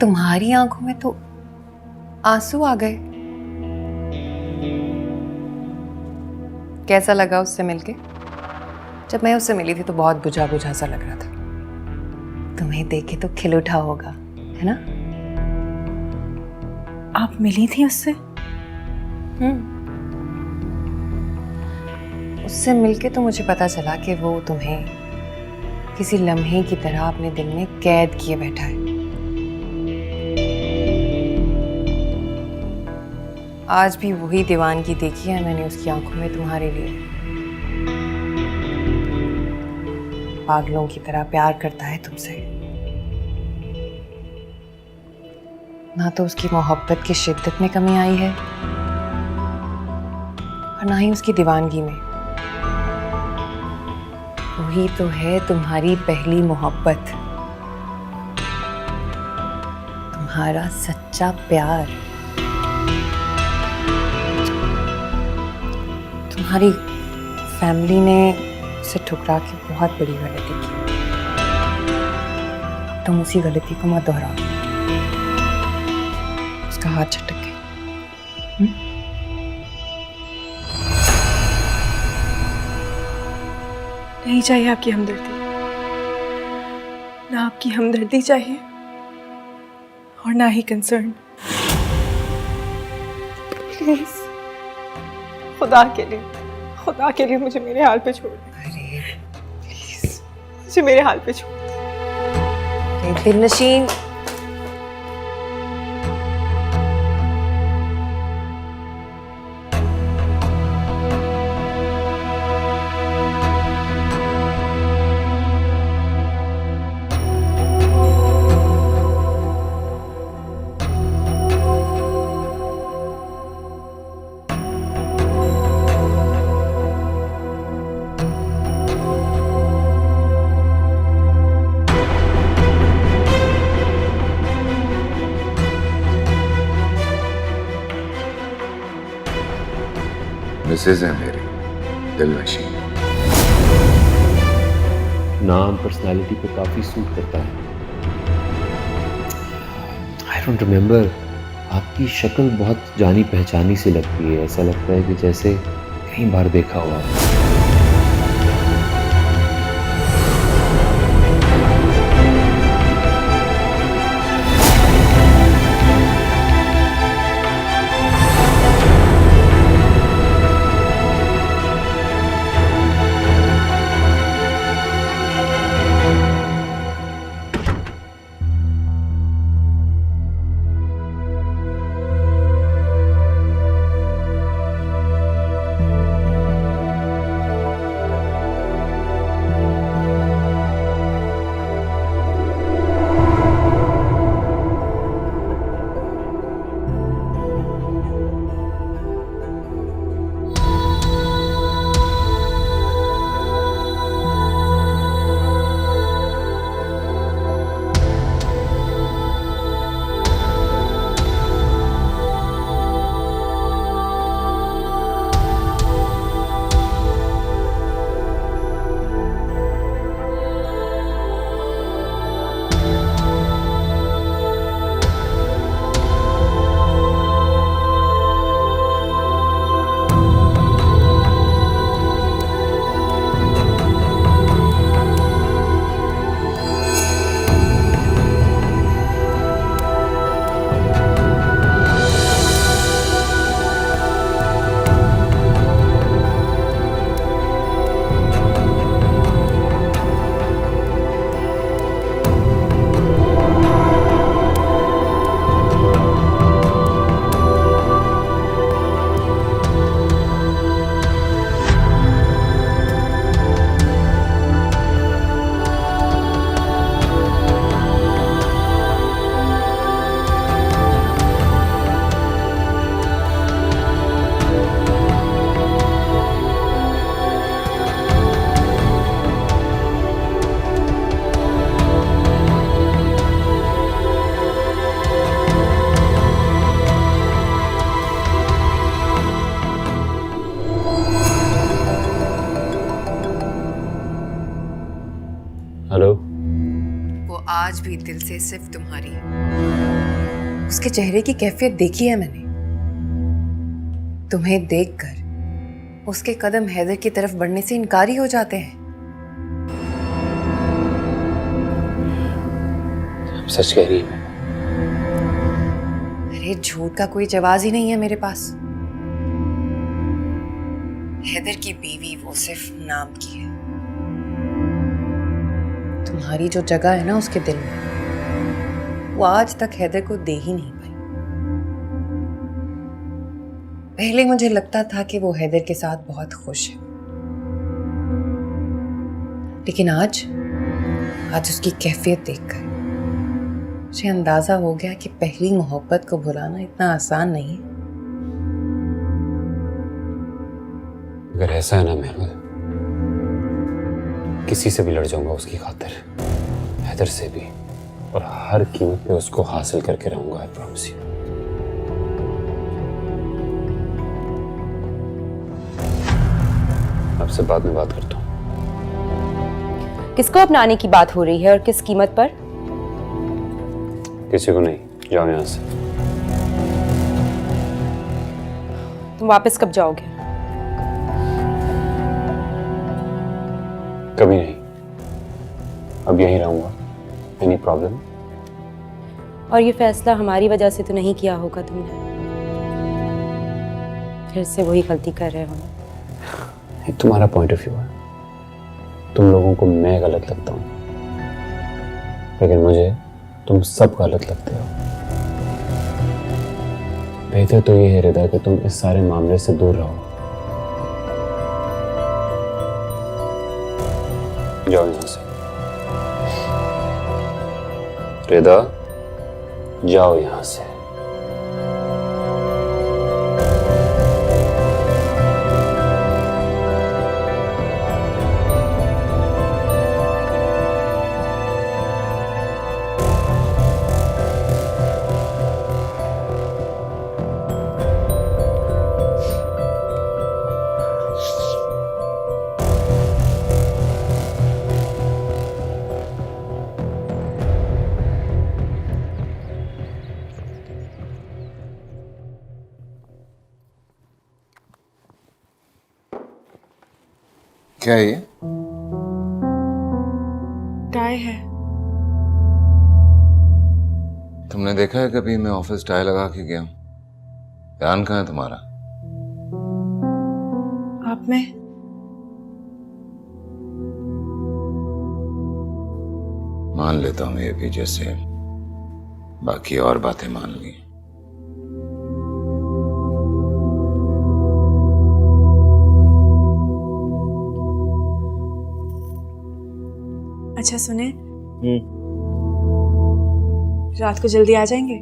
तुम्हारी आंखों में तो आंसू आ गए। कैसा लगा उससे मिलके? जब मैं उससे मिली थी तो बहुत बुझा बुझा सा लग रहा था। तुम्हें देखे तो खिल उठा होगा, है ना? आप मिली थी उससे? उससे मिलके तो मुझे पता चला कि वो तुम्हें किसी लम्हे की तरह अपने दिल में कैद किए बैठा है। आज भी वही दीवानगी देखी है मैंने उसकी आंखों में तुम्हारे लिए। पागलों की तरह प्यार करता है तुमसे। ना तो उसकी मोहब्बत की शिद्दत में कमी आई है और ना ही उसकी दीवानगी में। वही तो है तुम्हारी पहली मोहब्बत, तुम्हारा सच्चा प्यार। तुम्हारी फैमिली ने उसे ठुकरा के बहुत बड़ी गलती की। तुम उसी गलती को मत दोहराओ। उसका हाथ झटक गया। नहीं चाहिए आपकी हमदर्दी, ना आपकी हमदर्दी चाहिए और ना ही कंसर्न। प्लीज खुदा के लिए मुझे मेरे हाल पे छोड़ दो। अरे प्लीज मुझे मेरे हाल पे छोड़ दो। दिलनशीन, मिसेज है मेरी दिलनशीन। नाम पर्सनालिटी पे काफी सूट करता है। आई डोंट रिमेम्बर, आपकी शक्ल बहुत जानी पहचानी सी लगती है। ऐसा लगता है कि जैसे कई बार देखा हुआ। हेलो। वो आज भी दिल से सिर्फ तुम्हारी है। उसके चेहरे की कैफियत देखी है मैंने। तुम्हें देखकर उसके कदम हैदर की तरफ बढ़ने से इनकारी हो जाते हैं। सच कह रही है। अरे झूठ का कोई जवाब ही नहीं है मेरे पास। हैदर की बीवी वो सिर्फ नाम की है। तुम्हारी जो जगह है ना उसके दिल में, वो आज तक हैदर को दे ही नहीं पाई। पहले मुझे लगता था कि वो हैदर के साथ बहुत खुश है, लेकिन आज उसकी कैफियत देखकर मुझे अंदाजा हो गया कि पहली मोहब्बत को भुलाना इतना आसान नहीं है। अगर ऐसा है ना महमूद, किसी से भी लड़ जाऊंगा उसकी खातिर, हैदर से भी, और हर कीमत पे उसको हासिल करके रहूंगा। I promise you. आपसे बाद में बात करता हूँ। किसको अपनाने की बात हो रही है और किस कीमत पर? किसी को नहीं, जाओ यहाँ से। तुम वापस कब जाओगे? कभी नहीं, अब यहीं रहूंगा। Any problem? और ये फैसला हमारी वजह से तो नहीं किया होगा तुमने? फिर से वही गलती कर रहे हो। ये तुम्हारा पॉइंट ऑफ व्यू है। तुम लोगों को मैं गलत लगता हूँ, लेकिन मुझे तुम सब गलत लगते हो। बेहतर तो ये है रिदा कि तुम इस सारे मामले से दूर रहो। जाओ यहाँ से। रिदा, जाओ यहाँ से। क्या है ये? टाई है। तुमने देखा है कभी मैं ऑफिस टाई लगा के गया हूं? ध्यान कहाँ है तुम्हारा? आप में मान लेता हूं ये भी, जैसे बाकी और बातें मान ली। अच्छा सुने, रात को जल्दी आ जाएंगे?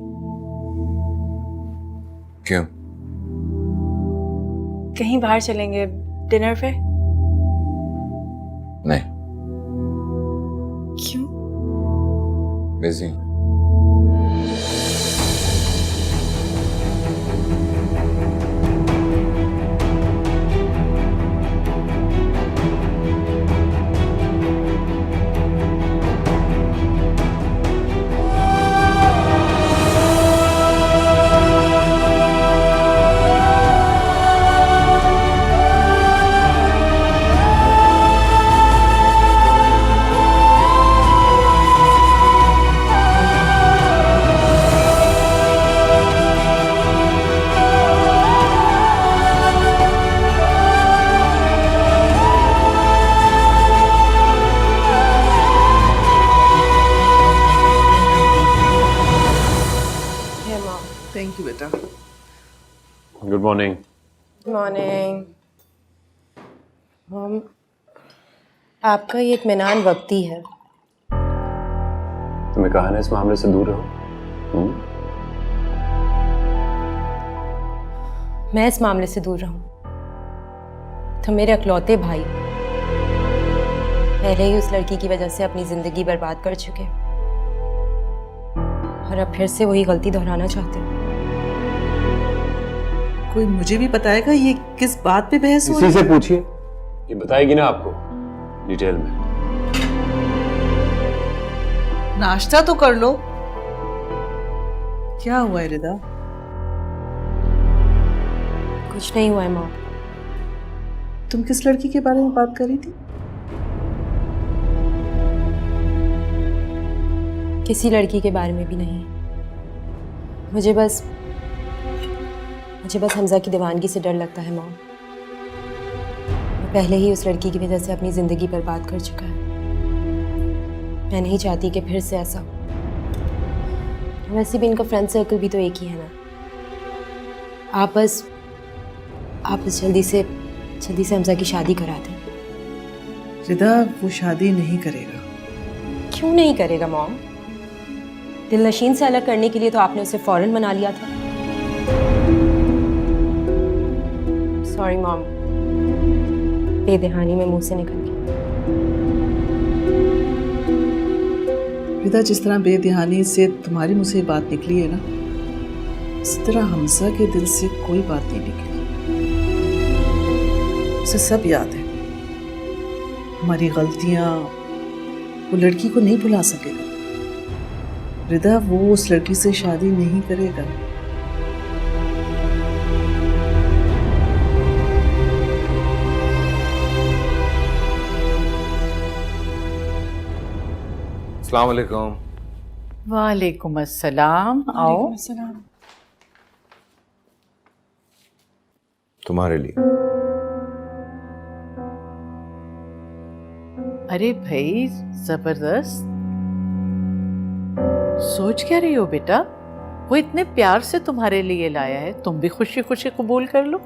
क्यों? कहीं बाहर चलेंगे डिनर पे? नहीं, क्यों? बिजी। थैंक यू बेटा। Good morning. मॉर्निंग। मॉम, आपका ये इत्मीनान वक्ती है। तुम्हें कहा ना इस मामले से दूर रहो। मैं इस मामले से दूर रहूं तो मेरे अकलौते भाई पहले ही उस लड़की की वजह से अपनी जिंदगी बर्बाद कर चुके और अब फिर से वही गलती दोहराना चाहते हैं। कोई मुझे भी बताएगा ये किस बात पे बहस हो इसी रही से है? पूछिए, ये बताएगी ना आपको डिटेल में। नाश्ता तो कर लो। क्या हुआ है रिदा? कुछ नहीं हुआ है मॉम। तुम किस लड़की के बारे में बात कर रही थी? किसी लड़की के बारे में भी नहीं। मुझे बस हमजा की दीवानगी से डर लगता है मॉम। मैं पहले ही उस लड़की की वजह से अपनी ज़िंदगी बर्बाद कर चुका है। मैं नहीं चाहती कि फिर से ऐसा हो। वैसे भी इनका फ्रेंड सर्कल भी तो एक ही है ना। आप बस जल्दी से हमजा की शादी करा दें। रिदा, वो शादी नहीं करेगा। क्यों नहीं करेगा मॉम? दिलनशीन से अलग करने के लिए तो आपने उसे फौरन मना लिया था। सॉरी मॉम, बेदहानी में मुंह से निकल गया। रिदा, जिस तरह बेध्यानी से तुम्हारे मुंह से बात निकली है ना, इस तरह हमजा के दिल से कोई बात नहीं निकली। उसे सब याद है, हमारी गलतियां। वो लड़की को नहीं भुला सकेगा। रिदा, वो उस लड़की से शादी नहीं करेगा। अस्सलाम वालेकुम। वालेकुम अस्सलाम। आओ। तुम्हारे लिए। अरे भाई, जबरदस्त। सोच क्या रही हो बेटा? वो इतने प्यार से तुम्हारे लिए लाया है, तुम भी खुशी खुशी कबूल कर लो।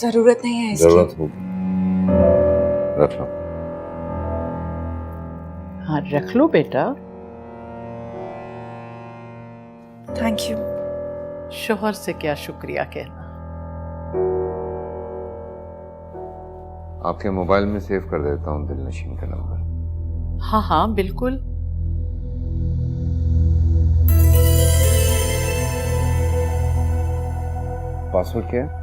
जरूरत नहीं है इसकी। जरूरत होगी, रख लो। हाँ, रख लो बेटा। Thank you. शोहर से क्या शुक्रिया कहना। आपके मोबाइल में सेव कर देता हूँ दिलनशीन का नंबर। हाँ हाँ बिल्कुल। पासवर्ड क्या है?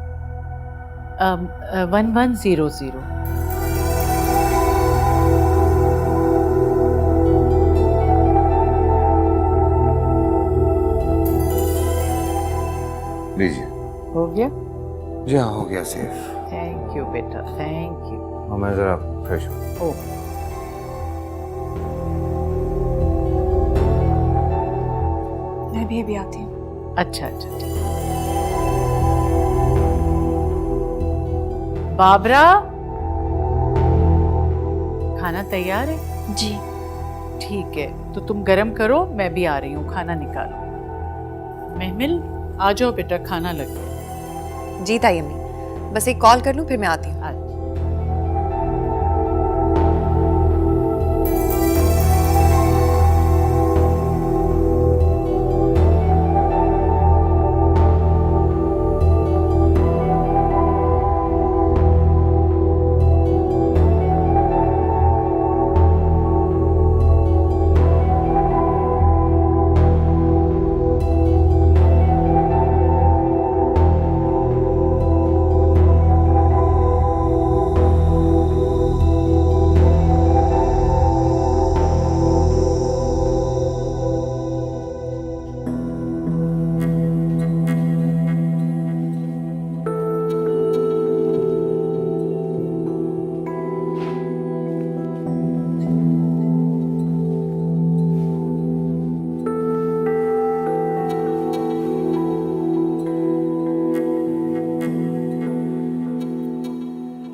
1100। लीजिए। हो गया? जी हाँ, हो गया सेव। थैंक यू बेटा, थैंक यू। हाँ, मैं जरा फ्रेश हूँ। ओ, मैं भी अभी आती हूँ। अच्छा अच्छा ठीक। बाबरा, खाना तैयार है? जी। ठीक है, तो तुम गरम करो, मैं भी आ रही हूँ, खाना निकालो। महमिल, आ जाओ बेटा, खाना लग गया। जी ताई अम्मी, बस एक कॉल कर लूँ फिर मैं आती हूँ।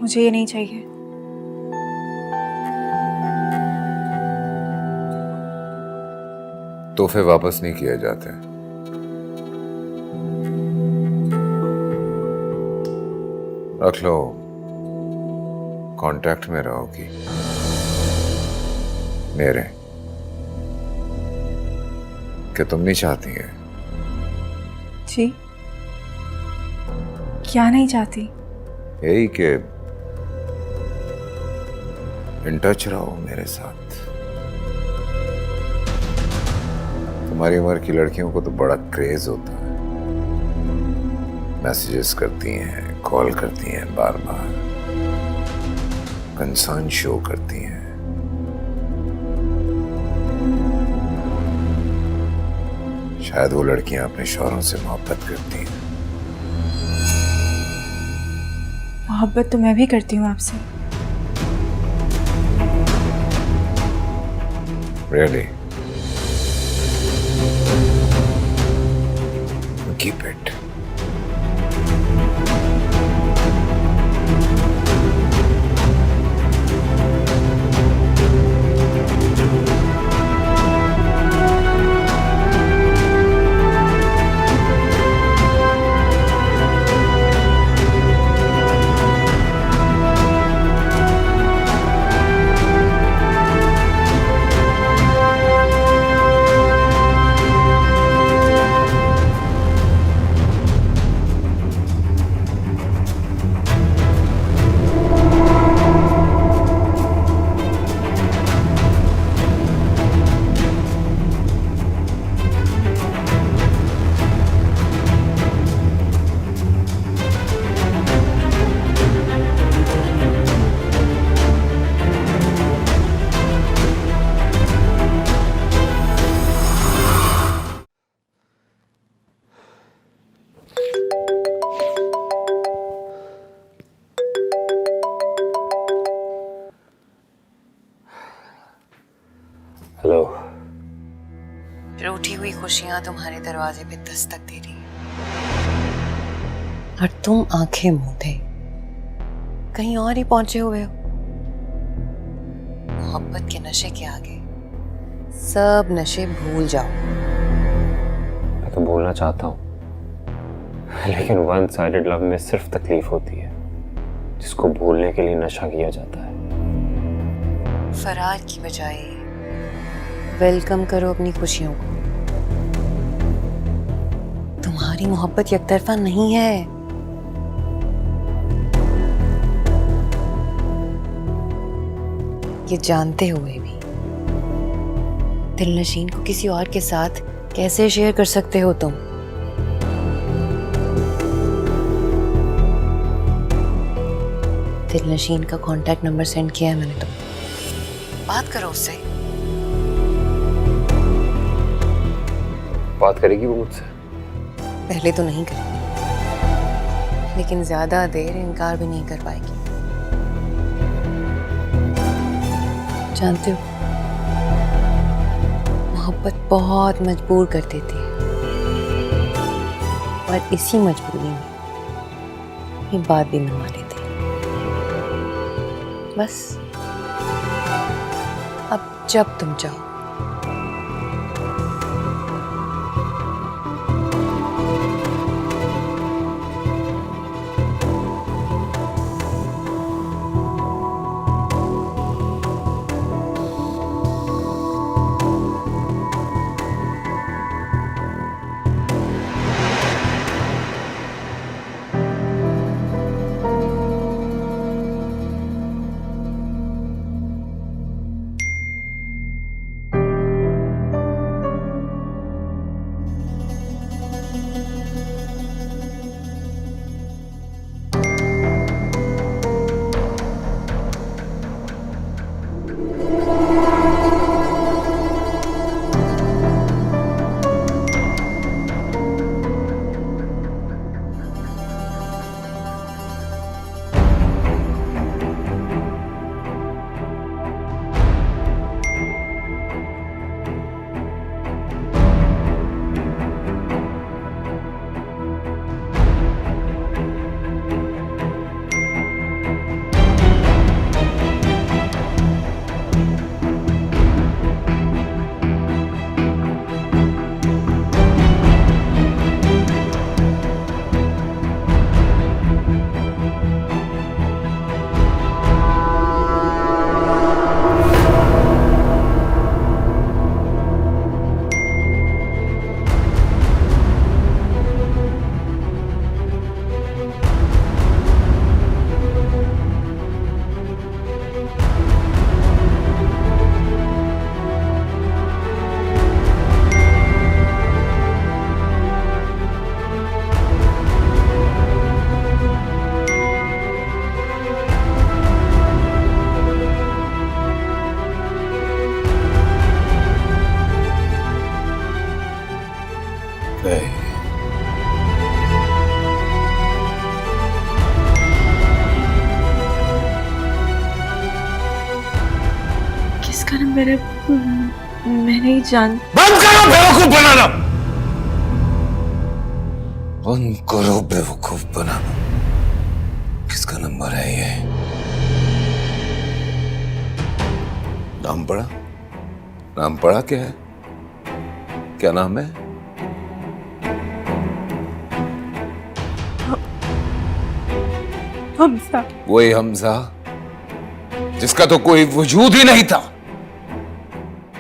मुझे ये नहीं चाहिए। तोहफे वापस नहीं किए जाते। रख लो, कांटेक्ट में रहोगी मेरे। कि तुम नहीं चाहती है? जी, क्या नहीं चाहती? यही कि इन टच रहो मेरे साथ। तुम्हारी उम्र की लड़कियों को तो बड़ा क्रेज होता है, मैसेजेस करती हैं, कॉल करती हैं बार बार। कंसर्न शो करती हैं। शायद वो लड़कियां अपने शौहरों से मोहब्बत करती हैं। मोहब्बत तो मैं भी करती हूँ आपसे। Really? Keep it. हेलो। रूठी हुई खुशियां तुम्हारे दरवाजे पे दस्तक दे रही हैं और तुम आंखें मूंधे कहीं और ही पहुंचे हुए हो। मोहब्बत के नशे के आगे सब नशे भूल जाओ। मैं तो बोलना चाहता हूँ, लेकिन वन साइडेड लव में सिर्फ तकलीफ होती है, जिसको भूलने के लिए नशा किया जाता है। फरार की बजाय वेलकम करो अपनी खुशियों को। तुम्हारी मोहब्बत एकतरफा नहीं है। ये जानते हुए भी दिलनशीन को किसी और के साथ कैसे शेयर कर सकते हो तुम? दिलनशीन का कांटेक्ट नंबर सेंड किया है मैंने तुमको। बात करो उससे। बात करेगी वो मुझसे? पहले तो नहीं करेगी, लेकिन ज्यादा देर इनकार भी नहीं कर पाएगी। जानते हो, मोहब्बत बहुत मजबूर कर देती है और इसी मजबूरी में ये बात भी न मान लेती है। बस अब जब तुम चाहो उसका नंबर है, मैं नहीं जान। बंद करो बेवकूफ बनाना, बंद करो बेवकूफ बनाना। किसका नंबर है ये? नाम पढ़ा? नाम पढ़ा क्या है? क्या नाम है? हमजा। वही हमजा जिसका तो कोई वजूद ही नहीं था।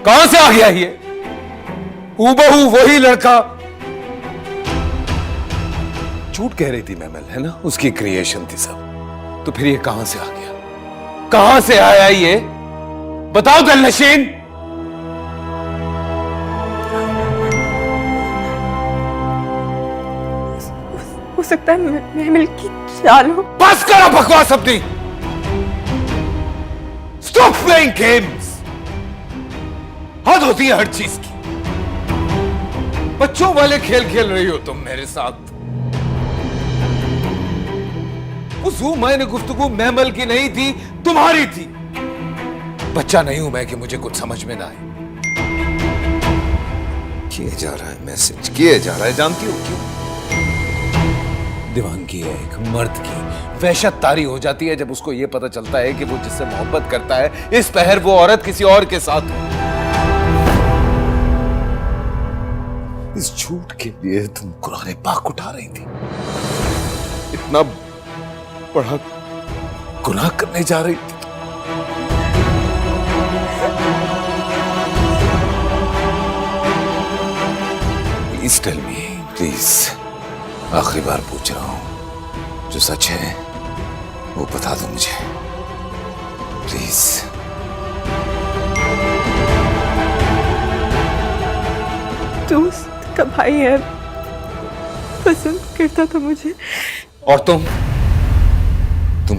कहां से आ गया ये? हूबहू वही लड़का। झूठ कह रही थी महमल, है ना? उसकी क्रिएशन थी सब। तो फिर ये कहां से आ गया? कहां से आया ये? बताओ दिलनशीन। हो सकता है महमिल की चाल हो। बस करो बकवास अपनी। Stop playing games. हद होती है हर चीज की। बच्चों वाले खेल खेल रही हो तुम मेरे साथ। उस मैंने गुफ्तगू महमल की नहीं थी, तुम्हारी थी। बच्चा नहीं हूं मैं कि मुझे कुछ समझ में ना आए। किए जा रहा है मैसेज, किए जा रहा है। जानती हो क्यों? दीवानगी है एक मर्द की वहशत तारी हो जाती है जब उसको यह पता चलता है कि वो जिससे मोहब्बत करता है इस पहर वो औरत किसी और के साथ है। इस झूठ के लिए तुम कुरान पाक उठा रही थी। इतना बड़ा गुनाह करने जा रही थी। Please tell me, please. आखिरी बार पूछ रहा हूं, जो सच है वो बता दो मुझे, प्लीज। दोस्त का भाई है, पसंद करता था मुझे। और तुम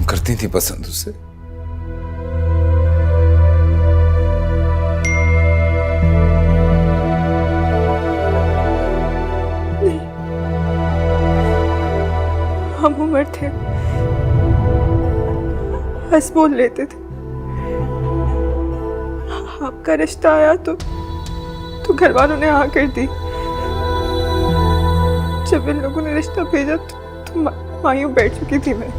करती थी पसंद उसे? हम उम्र थे, हंस बोल लेते थे। आपका रिश्ता आया तो घर वालों ने हाँ कर दी। जब इन लोगों ने रिश्ता भेजा तो मायूं बैठ चुकी थी मैं।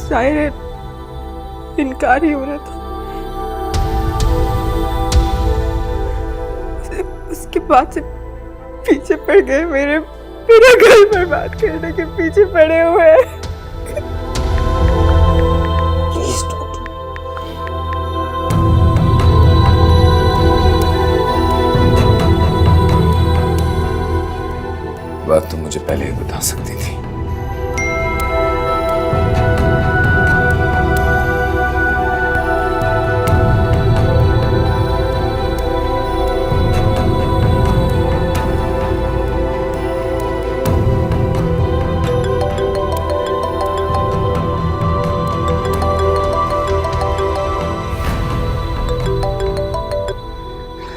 जाहिर है इनकार ही हो रहा था। उसके बाद से पीछे पड़ गए, मेरा घर बर्बाद करने के पीछे पड़े हुए हैं। बात तुम मुझे पहले ही बता सकती थी।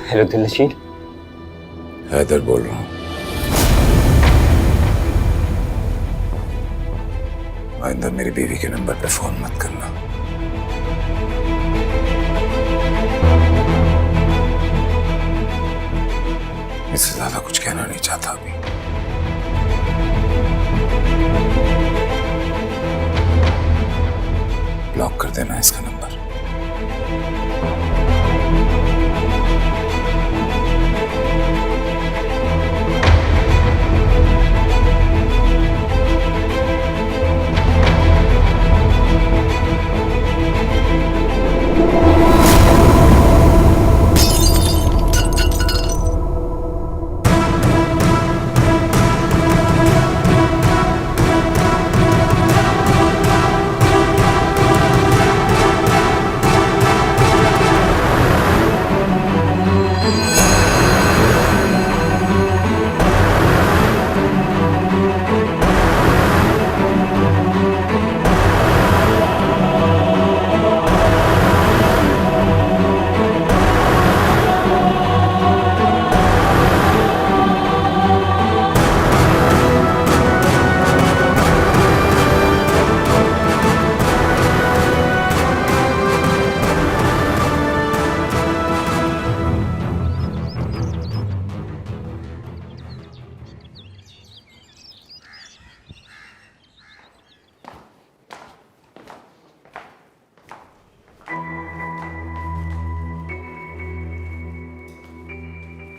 हेलो दिलनशीन। हैदर बोल रहा हूं। आइंदा मेरी बीवी के नंबर पे फोन मत करना। इससे ज्यादा कुछ कहना नहीं चाहता अभी। ब्लॉक कर देना इसका नंबर।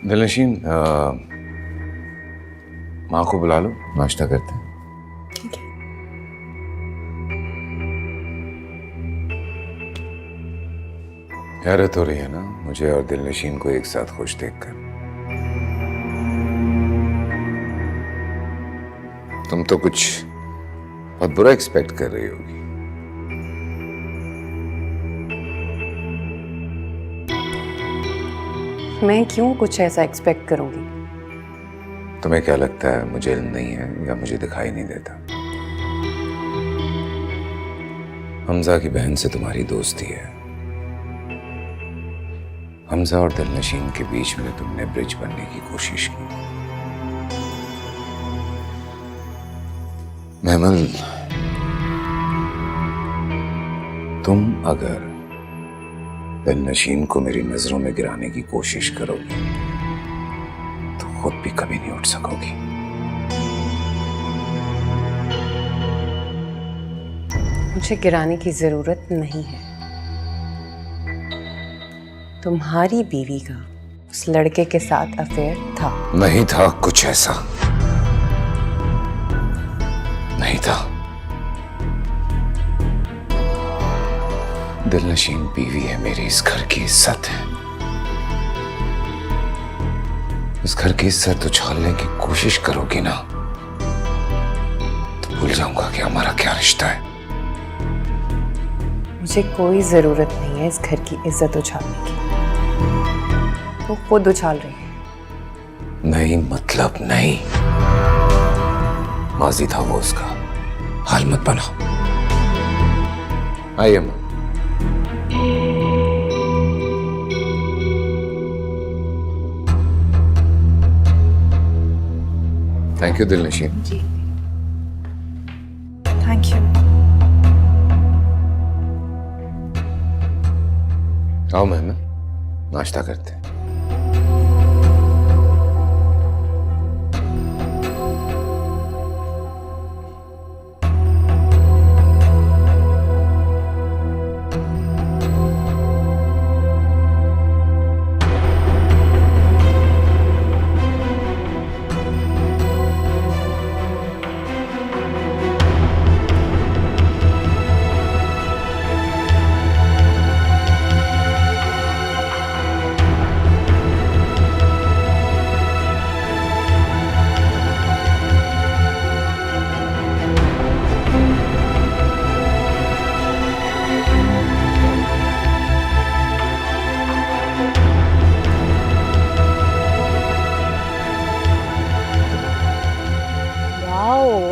दिलनशीन, माँ को बुला लो, नाश्ता करते हैं। हैरत हो रही है ना मुझे और दिलनशीन को एक साथ खुश देखकर। तुम तो कुछ बहुत बुरा एक्सपेक्ट कर रही होगी। मैं क्यों कुछ ऐसा एक्सपेक्ट करूंगी? तुम्हें क्या लगता है मुझे इल्म नहीं है या मुझे दिखाई नहीं देता? हमजा की बहन से तुम्हारी दोस्ती है। हमजा और दिलनशीन के बीच में तुमने ब्रिज बनने की कोशिश की। महमल, तुम अगर दिलनशीन को मेरी नजरों में गिराने की कोशिश करोगी तो खुद भी कभी नहीं उठ सकोगी। मुझे गिराने की जरूरत नहीं है। तुम्हारी बीवी का उस लड़के के साथ अफेयर था। नहीं था, कुछ ऐसा नहीं था। दिलनशीन बीवी है मेरी, इस घर की इज्जत है। इस घर की इज्जत उछालने की कोशिश करोगी ना तो भूल जाऊंगा कि हमारा क्या रिश्ता है। मुझे कोई जरूरत नहीं है इस घर की इज्जत उछालने की। वो खुद उछाल रहे हैं। नहीं मतलब नहीं। माजी था वो उसका, हाल मत बना। आइए अम्मा। Thank you दिलनशीन। Thank you. आओ महमद, नाश्ता करते हैं।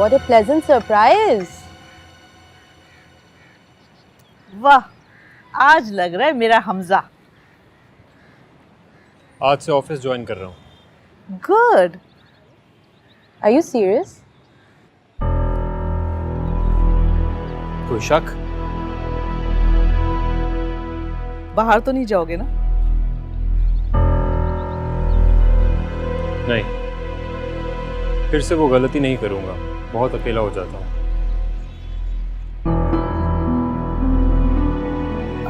What a pleasant surprise! वाह, आज लग रहा है मेरा हमजा। आज से ऑफिस ज्वाइन कर रहा हूँ। गुड। Are you serious? कोई शक? बाहर तो नहीं जाओगे ना? नहीं, फिर से वो गलती नहीं करूँगा। बहुत अकेला हो जाता हूँ।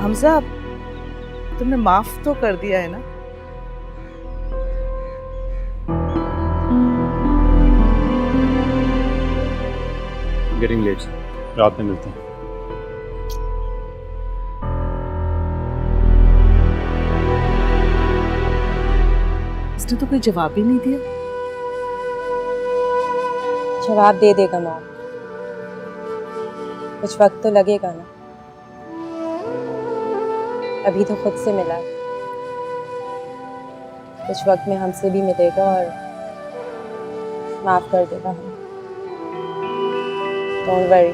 हमजा, तुमने माफ तो कर दिया है ना? गेटिंग लेट, रात में मिलते हैं। इसने तो कोई जवाब ही नहीं दिया। जवाब दे देगा मॉम, कुछ वक्त तो लगेगा ना। अभी तो खुद से मिला, कुछ वक्त में हमसे भी मिलेगा और माफ कर देगा हमें। Don't worry.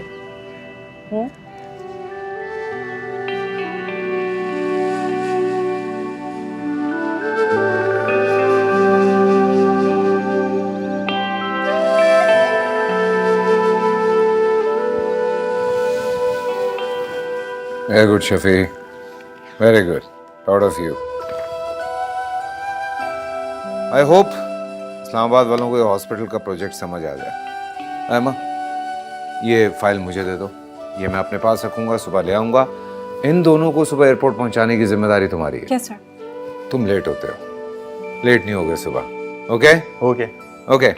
Very good, Shafi. Very good. Proud of you. I hope Islamabad वालों को ये हॉस्पिटल का प्रोजेक्ट समझ आ जाए। अम्मा, ये फाइल मुझे दे दो, ये मैं अपने पास रखूंगा, सुबह ले आऊंगा। इन दोनों को सुबह एयरपोर्ट पहुंचाने की जिम्मेदारी तुम्हारी है। क्या सर? तुम लेट होते हो, लेट नहीं हो गए सुबह। ओके ओके ओके,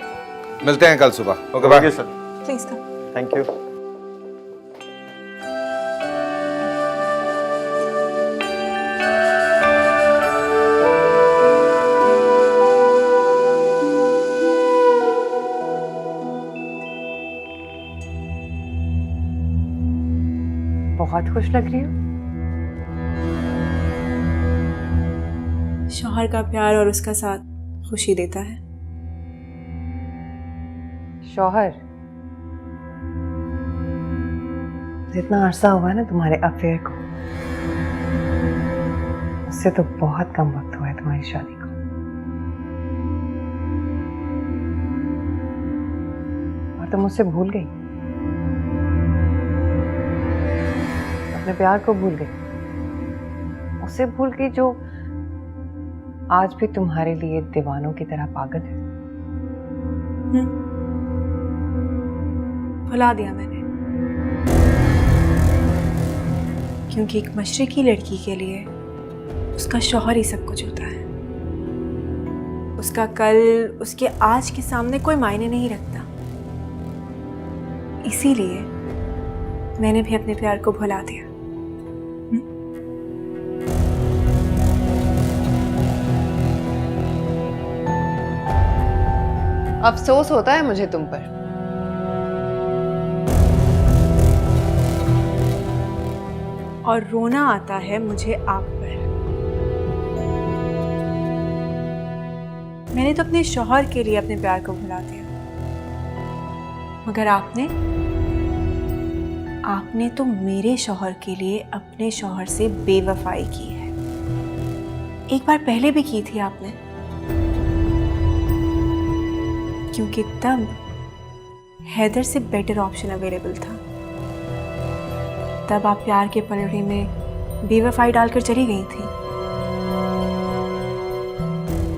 मिलते हैं कल सुबह। Okay bye. Sir, please come. Thank you. बहुत खुश लग रही हो। शौहर का प्यार और उसका साथ खुशी देता है। शौहर, जितना अरसा हुआ है ना तुम्हारे अफेयर को, उससे तो बहुत कम वक्त हुआ है तुम्हारी शादी को। और तुम मुझसे भूल गई, अपने प्यार को भूल गई, उसे भूल गई जो आज भी तुम्हारे लिए दीवानों की तरह पागल है। भुला दिया मैंने, क्योंकि एक मशरिकी लड़की के लिए उसका शौहर ही सब कुछ होता है। उसका कल उसके आज के सामने कोई मायने नहीं रखता। इसीलिए मैंने भी अपने प्यार को भुला दिया। अफसोस होता है मुझे तुम पर। और रोना आता है मुझे आप पर। मैंने तो अपने शौहर के लिए अपने प्यार को भुला दिया, मगर आपने तो मेरे शौहर के लिए अपने शौहर से बेवफाई की है। एक बार पहले भी की थी आपने, क्योंकि तब हैदर से बेटर ऑप्शन अवेलेबल था। तब आप प्यार के पलड़े में बेवफाई डालकर चली गई थी।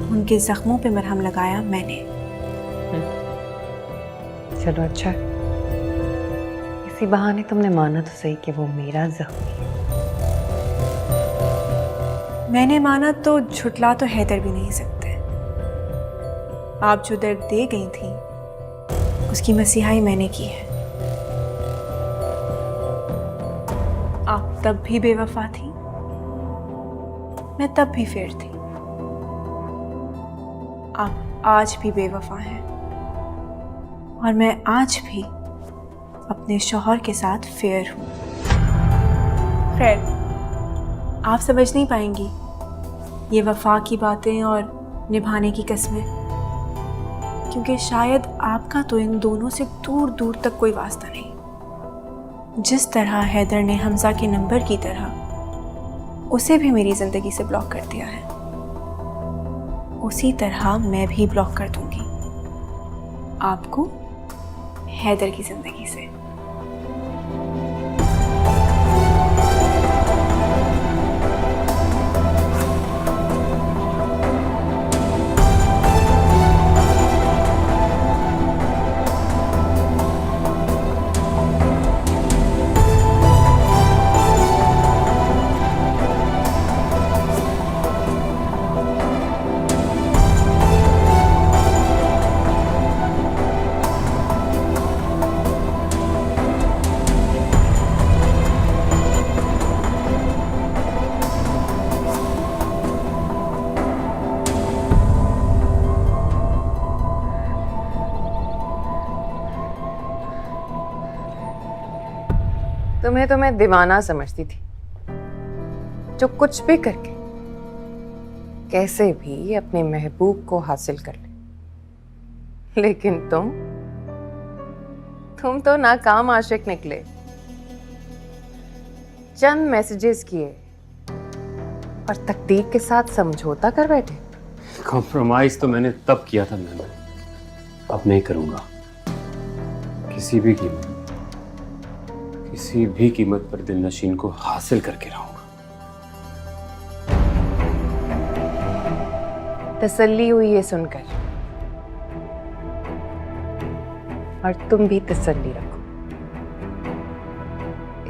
उनके जख्मों पे मरहम लगाया मैंने। चलो अच्छा, इसी बहाने तुमने माना तो सही कि वो मेरा जख्म है। मैंने माना तो झुटला तो हैदर भी नहीं सकते। आप जो दर्द दे गई थी उसकी मसीहाई मैंने की है। आप तब भी बेवफा थी, मैं तब भी फेर थी। आप आज भी बेवफा हैं और मैं आज भी अपने शौहर के साथ फेयर हूं। खैर, आप समझ नहीं पाएंगी ये वफा की बातें और निभाने की कस्में, क्योंकि शायद आपका तो इन दोनों से दूर दूर तक कोई वास्ता नहीं। जिस तरह हैदर ने हमजा के नंबर की तरह उसे भी मेरी ज़िंदगी से ब्लॉक कर दिया है, उसी तरह मैं भी ब्लॉक कर दूंगी आपको हैदर की ज़िंदगी से। तुम्हें तो मैं दीवाना समझती थी, जो कुछ भी करके कैसे भी अपने महबूब को हासिल कर ले। लेकिन तुम तो नाकाम आशिक निकले। चंद मैसेजेस किए और तकदीर के साथ समझौता कर बैठे। कॉम्प्रोमाइज तो मैंने तब किया था मैम, अब नहीं करूंगा। किसी भी कीमत पर दिल नशीन को हासिल करके रहूंगा। तसल्ली हुई ये सुनकर, और तुम भी तसल्ली रखो।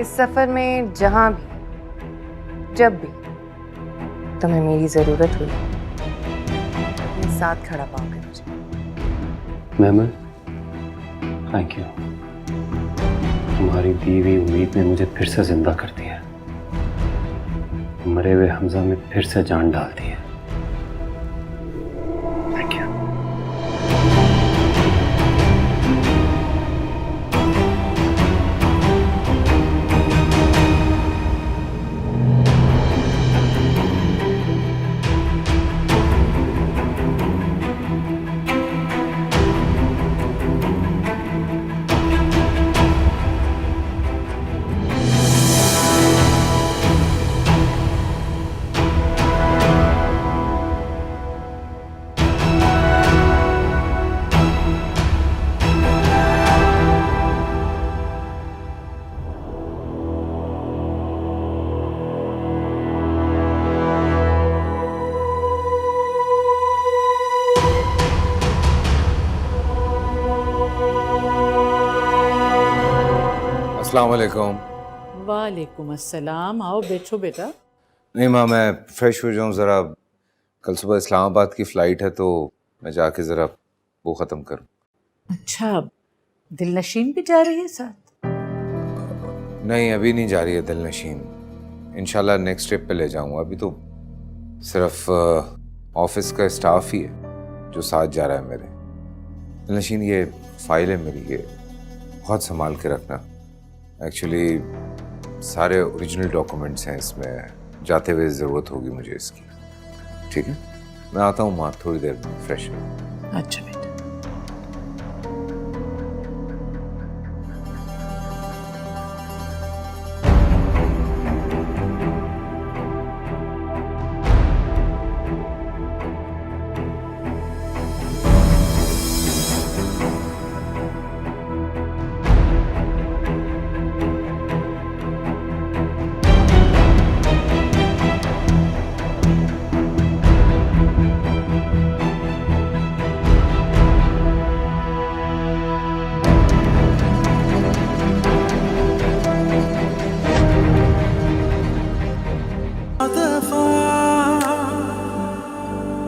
इस सफर में जहां भी जब भी तुम्हें मेरी जरूरत हुई, साथ खड़ा पाओगे मुझे। महमल, थैंक यू। तुम्हारी दी हुई उम्मीद ने मुझे फिर से जिंदा कर दिया। मरे हुए हमजा में फिर से जान डाल दी है। Thank you. अस्सलाम वालेकुम। वालेकुम अस्सलाम। आओ बैठो बेटा। नहीं माँ, मैं फ्रेश हो जाऊँ ज़रा, कल सुबह इस्लामाबाद की फ़्लाइट है तो मैं जाके ज़रा वो ख़त्म करूँ। अच्छा, दिलनशीन भी जा रही है साथ? नहीं, अभी नहीं जा रही है दिलनशीन, इंशाल्लाह नेक्स्ट ट्रिप पे ले जाऊँगा। अभी तो सिर्फ ऑफिस का स्टाफ ही है जो साथ जा रहा है मेरे। दिलनशीन, ये फाइल है मेरी, ये बहुत संभाल के रखना। एक्चुअली सारे ओरिजिनल डॉक्यूमेंट्स हैं इसमें, जाते हुए ज़रूरत होगी मुझे इसकी। ठीक है, मैं आता हूँ माँ थोड़ी देर में, फ्रेश हो। अच्छा बेटा।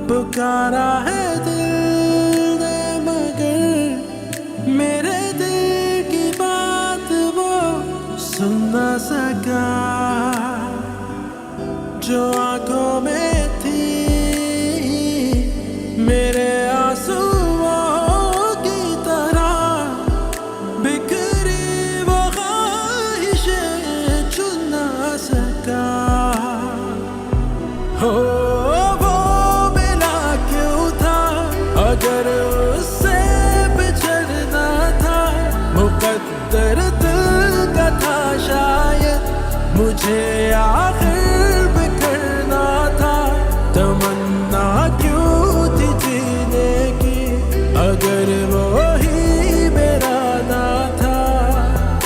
पुकारा है दिल ने मगर मेरे दिल की बात वो सुन न सका, जो आंखों में थी मेरे आंसुओं की तरह बिखरी वो ख्वाहिशें चुन न सका। हो अगर उससे बिछड़ना था मुकद्दर दिल का था शायद, मुझे